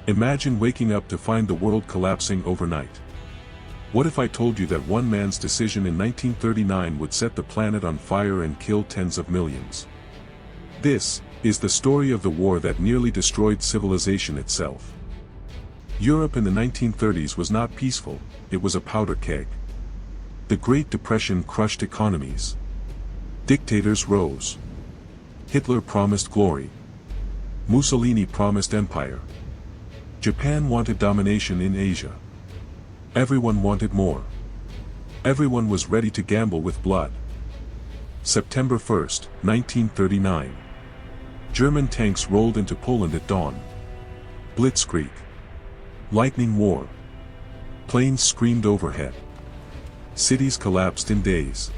Imagine waking up to find the world collapsing overnight. What if I told you that one man's decision in 1939 would set the planet on fire and kill tens of millions? This is the story of the war that nearly destroyed civilization itself. Europe in the 1930s was not peaceful, it was a powder keg. The Great Depression crushed economies. Dictators rose. Hitler promised glory. Mussolini promised empire. Japan wanted domination in Asia. Everyone wanted more. Everyone was ready to gamble with blood. September 1st, 1939. German tanks rolled into Poland at dawn. Blitzkrieg. Lightning war. Planes screamed overhead. Cities collapsed in days.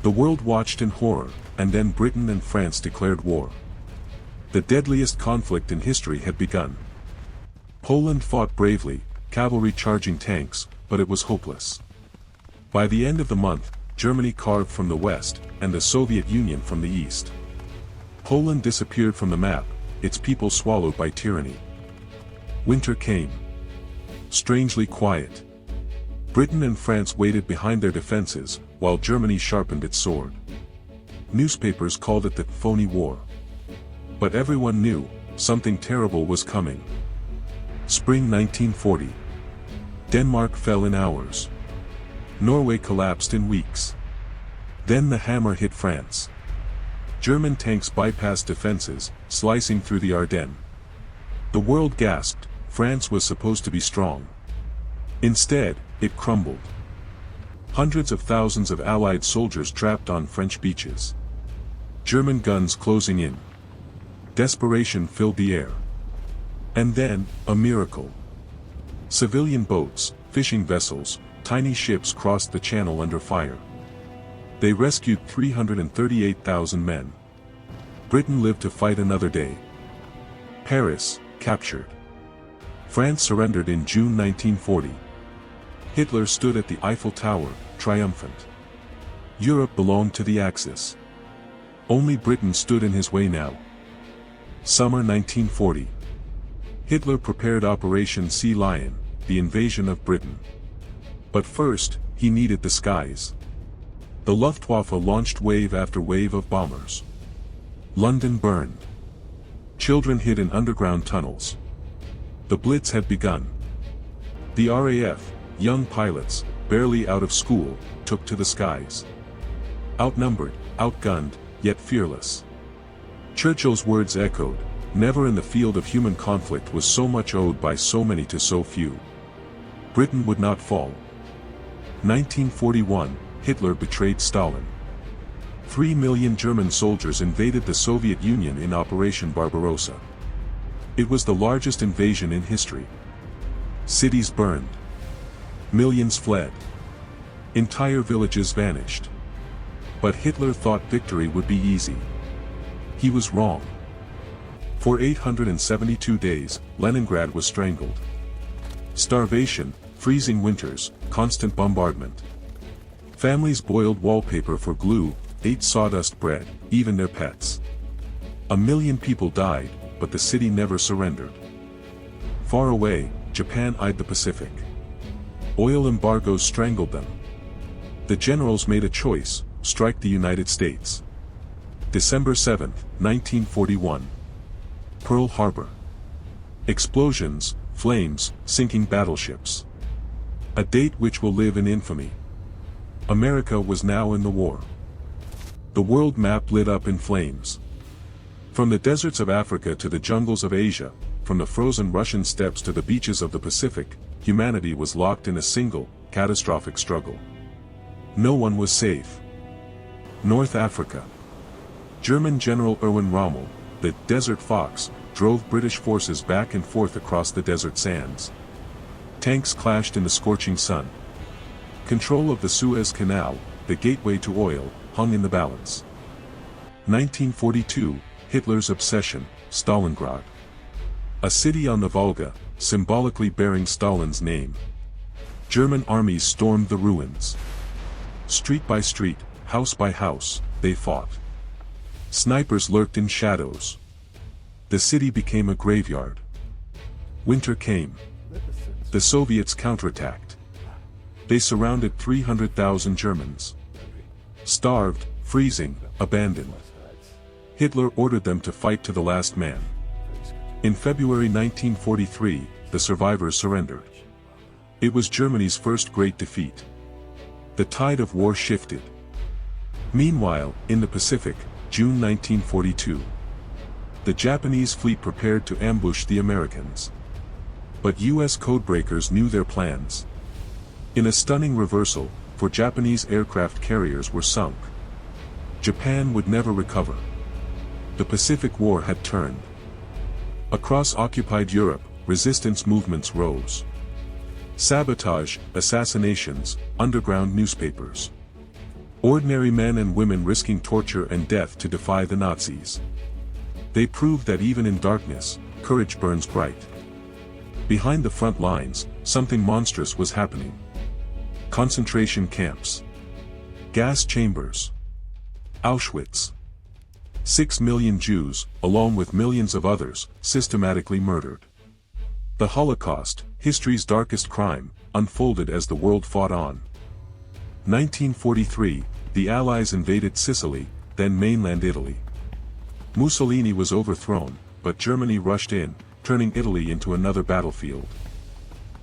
The world watched in horror, and then Britain and France declared war. The deadliest conflict in history had begun. Poland fought bravely, cavalry charging tanks, but it was hopeless. By the end of the month, Germany carved from the west, and the Soviet Union from the east. Poland disappeared from the map, its people swallowed by tyranny. Winter came. Strangely quiet. Britain and France waited behind their defenses, while Germany sharpened its sword. Newspapers called it the phony war. But everyone knew, something terrible was coming. Spring 1940. Denmark fell in hours. Norway collapsed in weeks. Then the hammer hit France. German tanks bypassed defenses, slicing through the Ardennes. The world gasped, France was supposed to be strong. Instead, it crumbled. Hundreds of thousands of Allied soldiers trapped on French beaches. German guns closing in. Desperation filled the air. And then, a miracle. Civilian boats, fishing vessels, tiny ships crossed the channel under fire. They rescued 338,000 men. Britain lived to fight another day. Paris, captured. France surrendered in June 1940. Hitler stood at the Eiffel Tower, triumphant. Europe belonged to the Axis. Only Britain stood in his way now. Summer 1940. Hitler prepared Operation Sea Lion, the invasion of Britain. But first, he needed the skies. The Luftwaffe launched wave after wave of bombers. London burned. Children hid in underground tunnels. The Blitz had begun. The RAF, young pilots, barely out of school, took to the skies. Outnumbered, outgunned, yet fearless. Churchill's words echoed, "Never in the field of human conflict was so much owed by so many to so few." Britain would not fall. 1941, Hitler betrayed Stalin. 3 million German soldiers invaded the Soviet Union in Operation Barbarossa. It was the largest invasion in history. Cities burned. Millions fled. Entire villages vanished. But Hitler thought victory would be easy. He was wrong. For 872 days, Leningrad was strangled. Starvation, freezing winters, constant bombardment. Families boiled wallpaper for glue, ate sawdust bread, even their pets. 1 million people died, but the city never surrendered. Far away, Japan eyed the Pacific. Oil embargoes strangled them. The generals made a choice: strike the United States. December 7, 1941. Pearl Harbor. Explosions, flames, sinking battleships. A date which will live in infamy. America was now in the war. The world map lit up in flames. From the deserts of Africa to the jungles of Asia, from the frozen Russian steppes to the beaches of the Pacific, humanity was locked in a single, catastrophic struggle. No one was safe. North Africa. German General Erwin Rommel, the Desert Fox, drove British forces back and forth across the desert sands. Tanks clashed in the scorching sun. Control of the Suez Canal, the gateway to oil, hung in the balance. 1942, Hitler's obsession, Stalingrad. A city on the Volga, symbolically bearing Stalin's name. German armies stormed the ruins. Street by street, house by house, they fought. Snipers lurked in shadows. The city became a graveyard. Winter came. The Soviets counterattacked. They surrounded 300,000 Germans. Starved, freezing, abandoned. Hitler ordered them to fight to the last man. In February 1943, the survivors surrendered. It was Germany's first great defeat. The tide of war shifted. Meanwhile, in the Pacific, June 1942. The Japanese fleet prepared to ambush the Americans. But US codebreakers knew their plans. In a stunning reversal, 4 Japanese aircraft carriers were sunk. Japan would never recover. The Pacific War had turned. Across occupied Europe, resistance movements rose. Sabotage, assassinations, underground newspapers. Ordinary men and women risking torture and death to defy the Nazis. They proved that even in darkness, courage burns bright. Behind the front lines, something monstrous was happening. Concentration camps. Gas chambers. Auschwitz. 6 million Jews, along with millions of others, systematically murdered. The Holocaust, history's darkest crime, unfolded as the world fought on. 1943, the Allies invaded Sicily, then mainland Italy. Mussolini was overthrown, but Germany rushed in, turning Italy into another battlefield.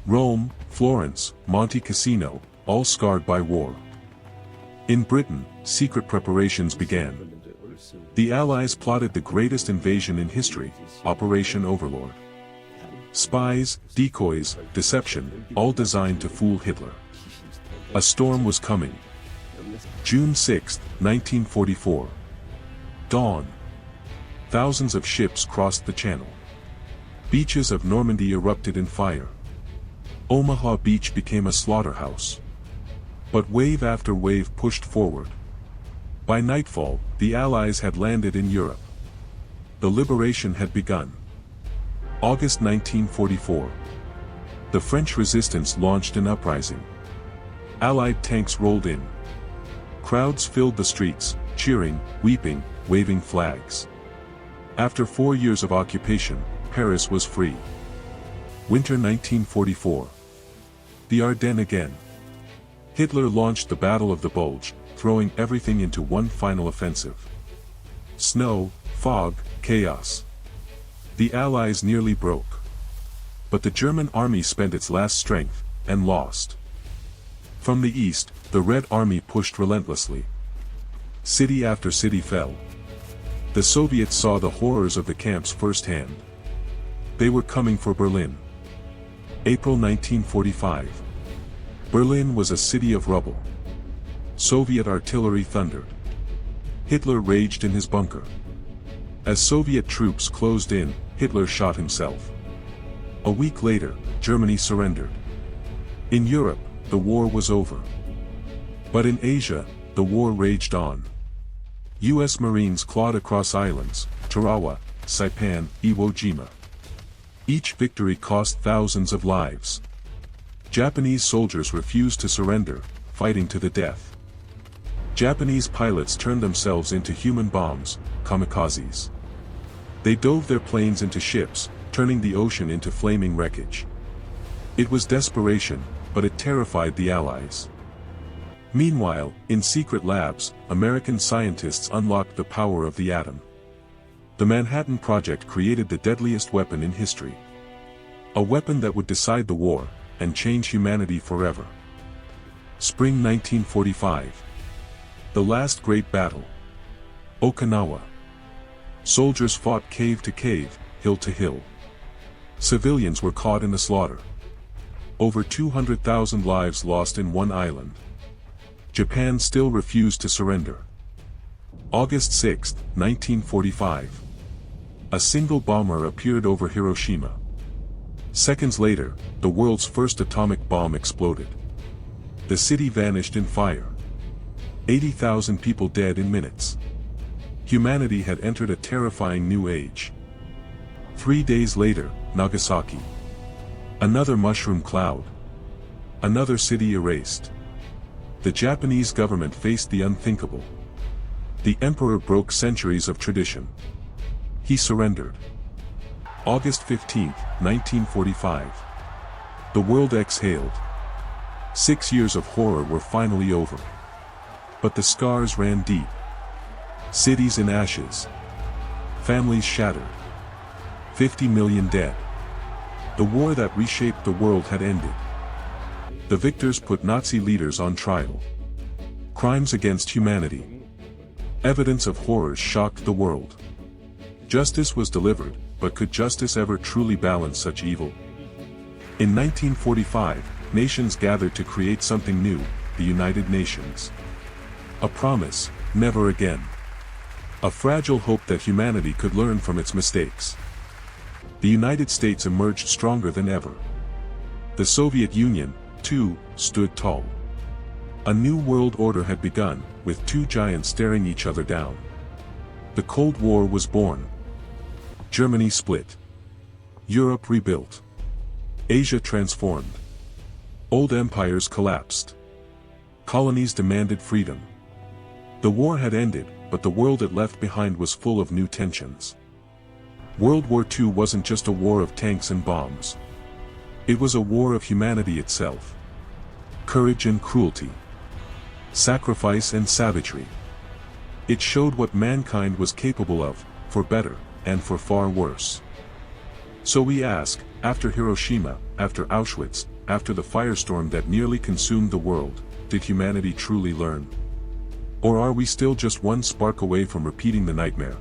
Rome, Florence, Monte Cassino, all scarred by war. In Britain, secret preparations began. The Allies plotted the greatest invasion in history, Operation Overlord. Spies, decoys, deception, all designed to fool Hitler. A storm was coming. June 6, 1944. Dawn. Thousands of ships crossed the channel. Beaches of Normandy erupted in fire. Omaha Beach became a slaughterhouse. But wave after wave pushed forward. By nightfall, the Allies had landed in Europe. The liberation had begun. August 1944. The French resistance launched an uprising. Allied tanks rolled in. Crowds filled the streets, cheering, weeping, waving flags. After 4 years of occupation, Paris was free. Winter 1944. The Ardennes again. Hitler launched the Battle of the Bulge, throwing everything into one final offensive. Snow, fog, chaos. The Allies nearly broke. But the German army spent its last strength, and lost. From the east, the Red Army pushed relentlessly. City after city fell. The Soviets saw the horrors of the camps firsthand. They were coming for Berlin. April 1945. Berlin was a city of rubble. Soviet artillery thundered. Hitler raged in his bunker. As Soviet troops closed in, Hitler shot himself. A week later, Germany surrendered. In Europe, the war was over. But in Asia, the war raged on. US Marines clawed across islands, Tarawa, Saipan, Iwo Jima. Each victory cost thousands of lives. Japanese soldiers refused to surrender, fighting to the death. Japanese pilots turned themselves into human bombs, kamikazes. They dove their planes into ships, turning the ocean into flaming wreckage. It was desperation, but it terrified the Allies. Meanwhile, in secret labs, American scientists unlocked the power of the atom. The Manhattan Project created the deadliest weapon in history. A weapon that would decide the war, and change humanity forever. Spring 1945. The last great battle. Okinawa. Soldiers fought cave to cave, hill to hill. Civilians were caught in the slaughter. Over 200,000 lives lost in one island. Japan still refused to surrender. August 6, 1945. A single bomber appeared over Hiroshima. Seconds later, the world's first atomic bomb exploded. The city vanished in fire. 80,000 people dead in minutes. Humanity had entered a terrifying new age. 3 days later, Nagasaki. Another mushroom cloud. Another city erased. The Japanese government faced the unthinkable. The emperor broke centuries of tradition. He surrendered. August 15, 1945. The world exhaled. 6 years of horror were finally over. But the scars ran deep. Cities in ashes. Families shattered. 50 million dead. The war that reshaped the world had ended. The victors put Nazi leaders on trial. Crimes against humanity. Evidence of horrors shocked the world. Justice was delivered, but could justice ever truly balance such evil? In 1945, nations gathered to create something new, the United Nations. A promise, never again. A fragile hope that humanity could learn from its mistakes. The United States emerged stronger than ever. The Soviet Union, too, stood tall. A new world order had begun, with two giants staring each other down. The Cold War was born. Germany split. Europe rebuilt. Asia transformed. Old empires collapsed. Colonies demanded freedom. The war had ended, but the world it left behind was full of new tensions. World War II wasn't just a war of tanks and bombs. It was a war of humanity itself. Courage and cruelty. Sacrifice and savagery. It showed what mankind was capable of, for better, and for far worse. So we ask, after Hiroshima, after Auschwitz, after the firestorm that nearly consumed the world, did humanity truly learn? Or are we still just one spark away from repeating the nightmare?